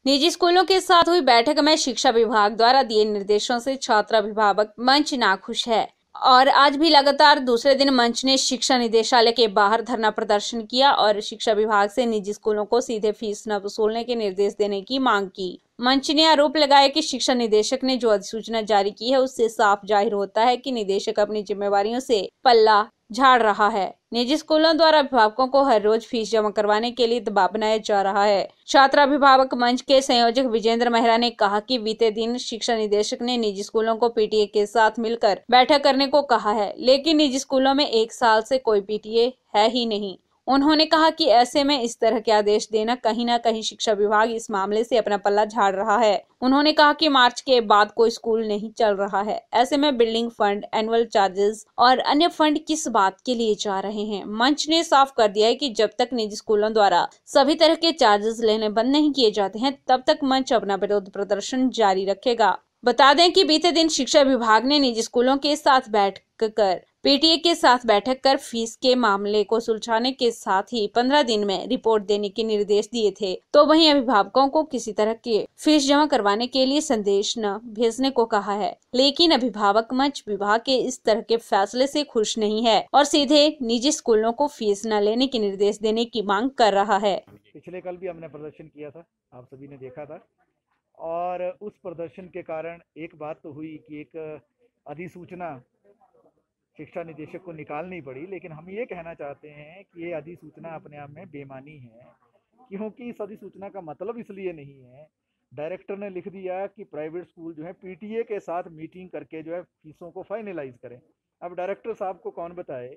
निजी स्कूलों के साथ हुई बैठक में शिक्षा विभाग द्वारा दिए निर्देशों से छात्र अभिभावक मंच नाखुश है और आज भी लगातार दूसरे दिन मंच ने शिक्षा निदेशालय के बाहर धरना प्रदर्शन किया और शिक्षा विभाग से निजी स्कूलों को सीधे फीस न वसूलने के निर्देश देने की मांग की। मंच ने आरोप लगाया कि शिक्षा निदेशक ने जो अधिसूचना जारी की है उससे साफ जाहिर होता है कि निदेशक अपनी जिम्मेवारियों से पल्ला झाड़ रहा है। निजी स्कूलों द्वारा अभिभावकों को हर रोज फीस जमा करवाने के लिए दबाव बनाया जा रहा है। छात्र अभिभावक मंच के संयोजक विजेंद्र मेहरा ने कहा कि बीते दिन शिक्षा निदेशक ने निजी स्कूलों को पीटीए के साथ मिलकर बैठक करने को कहा है, लेकिन निजी स्कूलों में 1 साल से कोई पीटीए है ही नहीं। उन्होंने कहा कि ऐसे में इस तरह के आदेश देना कहीं न कहीं शिक्षा विभाग इस मामले से अपना पल्ला झाड़ रहा है। उन्होंने कहा कि मार्च के बाद कोई स्कूल नहीं चल रहा है, ऐसे में बिल्डिंग फंड, एनुअल चार्जेस और अन्य फंड किस बात के लिए जा रहे हैं। मंच ने साफ कर दिया है कि जब तक निजी स्कूलों द्वारा सभी तरह के चार्जेस लेने बंद नहीं किए जाते हैं तब तक मंच अपना विरोध प्रदर्शन जारी रखेगा। बता दें कि बीते दिन शिक्षा विभाग ने निजी स्कूलों के साथ बैठक पीटीए के साथ बैठक कर फीस के मामले को सुलझाने के साथ ही 15 दिन में रिपोर्ट देने के निर्देश दिए थे, तो वहीं अभिभावकों को किसी तरह के फीस जमा करवाने के लिए संदेश न भेजने को कहा है। लेकिन अभिभावक मंच विभाग के इस तरह के फैसले से खुश नहीं है और सीधे निजी स्कूलों को फीस न लेने के निर्देश देने की मांग कर रहा है। पिछले कल भी हमने प्रदर्शन किया था, आप सभी ने देखा था, और उस प्रदर्शन के कारण एक बात तो हुई कि एक अधिसूचना शिक्षा निदेशक को निकालनी पड़ी। लेकिन हम ये कहना चाहते हैं कि ये अधिसूचना अपने आप में बेमानी है, क्योंकि इस अधिसूचना का मतलब इसलिए नहीं है। डायरेक्टर ने लिख दिया कि प्राइवेट स्कूल जो है पीटीए के साथ मीटिंग करके जो है फीसों को फाइनलाइज करें। अब डायरेक्टर साहब को कौन बताए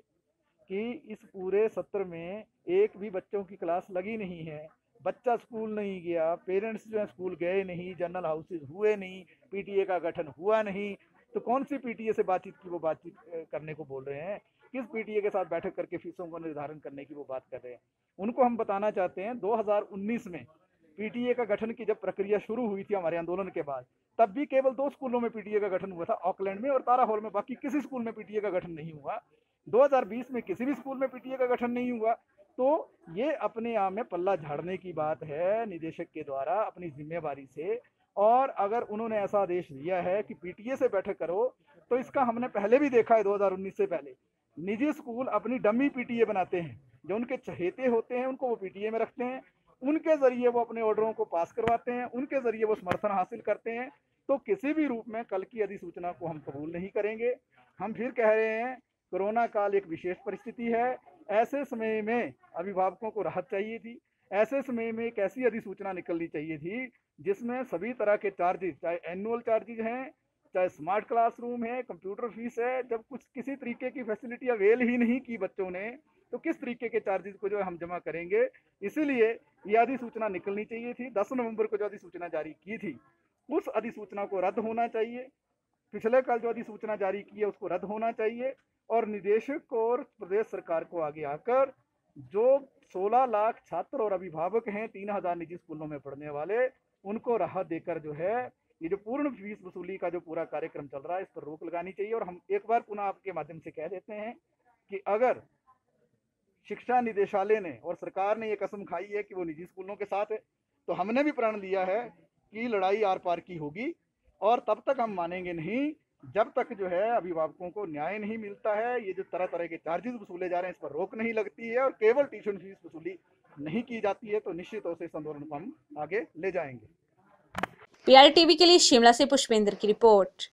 कि इस पूरे सत्र में एक भी बच्चों की क्लास लगी नहीं है, बच्चा स्कूल नहीं गया, पेरेंट्स जो है स्कूल गए नहीं, जनरल हाउसेज हुए नहीं, पीटीए का गठन हुआ नहीं, तो कौन सी पीटीए से बातचीत की वो बातचीत करने को बोल रहे हैं? किस पीटीए के साथ बैठक करके फीसों को निर्धारण करने की वो बात कर रहे हैं? उनको हम बताना चाहते हैं 2019 में पीटीए का गठन की जब प्रक्रिया शुरू हुई थी हमारे आंदोलन के बाद, तब भी केवल 2 स्कूलों में पीटीए का गठन हुआ था, ऑकलैंड में और तारा हॉल में। बाकी किसी स्कूल में पीटीए का गठन नहीं हुआ। 2020 में किसी भी स्कूल में पीटीए का गठन नहीं हुआ। तो ये अपने आप में पल्ला झाड़ने की बात है निदेशक के द्वारा अपनी जिम्मेवारी से। और अगर उन्होंने ऐसा आदेश दिया है कि पीटीए से बैठक करो, तो इसका हमने पहले भी देखा है। 2019 से पहले निजी स्कूल अपनी डमी पीटीए बनाते हैं, जो उनके चहेते होते हैं उनको वो पीटीए में रखते हैं, उनके जरिए वो अपने ऑर्डरों को पास करवाते हैं, उनके जरिए वो समर्थन हासिल करते हैं। तो किसी भी रूप में कल की अधिसूचना को हम कबूल नहीं करेंगे। हम फिर कह रहे हैं, कोरोना काल एक विशेष परिस्थिति है। ऐसे समय में अभिभावकों को राहत चाहिए थी। ऐसे समय में एक ऐसी अधिसूचना निकलनी चाहिए थी जिसमें सभी तरह के चार्जेस, चाहे एनुअल चार्जेस हैं, चाहे स्मार्ट क्लासरूम है, कंप्यूटर फीस है, जब कुछ किसी तरीके की फैसिलिटी अवेल ही नहीं की बच्चों ने, तो किस तरीके के चार्जेस को जो है हम जमा करेंगे। इसीलिए यह अधिसूचना निकलनी चाहिए थी। 10 नवंबर को जो अधिसूचना जारी की थी, उस अधिसूचना को रद्द होना चाहिए। पिछले कल जो अधिसूचना जारी की है उसको रद्द होना चाहिए और निदेशक और प्रदेश सरकार को आगे आकर जो 16 लाख छात्र और अभिभावक हैं 3000 निजी स्कूलों में पढ़ने वाले, उनको राहत देकर जो है ये जो पूर्ण फीस वसूली का जो पूरा कार्यक्रम चल रहा है इस पर रोक लगानी चाहिए। और हम एक बार पुनः आपके माध्यम से कह देते हैं कि अगर शिक्षा निदेशालय ने और सरकार ने ये कसम खाई है कि वो निजी स्कूलों के साथ है, तो हमने भी प्रण लिया है कि लड़ाई आर पार की होगी। और तब तक हम मानेंगे नहीं जब तक जो है अभिभावकों को न्याय नहीं मिलता है। ये जो तरह तरह के चार्जेस वसूले जा रहे हैं इस पर रोक नहीं लगती है और केवल ट्यूशन फीस वसूली नहीं की जाती है, तो निश्चित तौर से इस आंदोलन को हम आगे ले जाएंगे। PRTV के लिए शिमला से पुष्पेंद्र की रिपोर्ट।